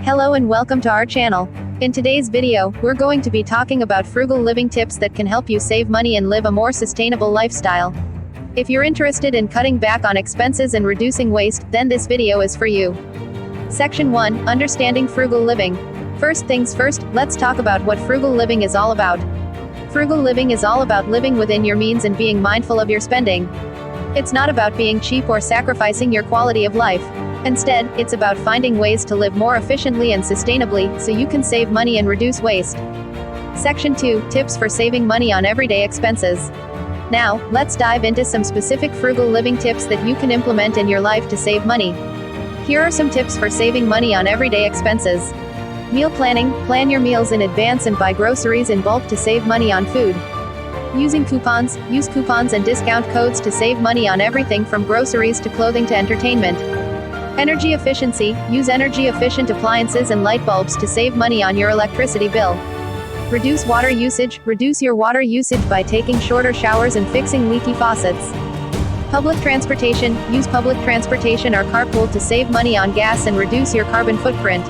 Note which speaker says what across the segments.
Speaker 1: Hello and welcome to our channel. In today's video, we're going to be talking about frugal living tips that can help you save money and live a more sustainable lifestyle. If you're interested in cutting back on expenses and reducing waste, then this video is for you. Section 1, Understanding Frugal Living. First things first, let's talk about what frugal living is all about. Frugal living is all about living within your means and being mindful of your spending. It's not about being cheap or sacrificing your quality of life. Instead, it's about finding ways to live more efficiently and sustainably, so you can save money and reduce waste. Section 2, Tips for saving money on everyday expenses. Now, let's dive into some specific frugal living tips that you can implement in your life to save money. Here are some tips for saving money on everyday expenses. Meal planning, plan your meals in advance and buy groceries in bulk to save money on food. Using coupons, use coupons and discount codes to save money on everything from groceries to clothing to entertainment. Energy efficiency, use energy-efficient appliances and light bulbs to save money on your electricity bill. Reduce water usage, reduce your water usage by taking shorter showers and fixing leaky faucets. Public transportation, use public transportation or carpool to save money on gas and reduce your carbon footprint.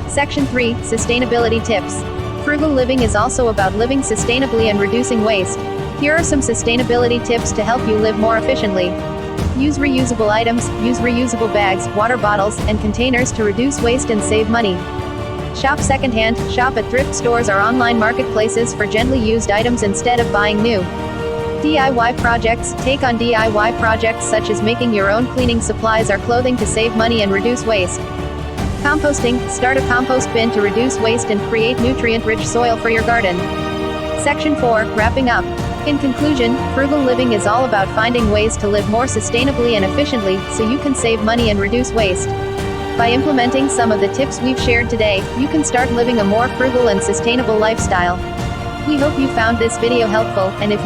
Speaker 1: Section 3, Sustainability Tips. Frugal living is also about living sustainably and reducing waste. Here are some sustainability tips to help you live more efficiently. Use reusable items, use reusable bags, water bottles, and containers to reduce waste and save money. Shop secondhand, shop at thrift stores or online marketplaces for gently used items instead of buying new. DIY projects, take on DIY projects such as making your own cleaning supplies or clothing to save money and reduce waste. Composting, start a compost bin to reduce waste and create nutrient-rich soil for your garden. Section 4, Wrapping up. In conclusion, frugal living is all about finding ways to live more sustainably and efficiently, so you can save money and reduce waste. By implementing some of the tips we've shared today, you can start living a more frugal and sustainable lifestyle. We hope you found this video helpful, and if you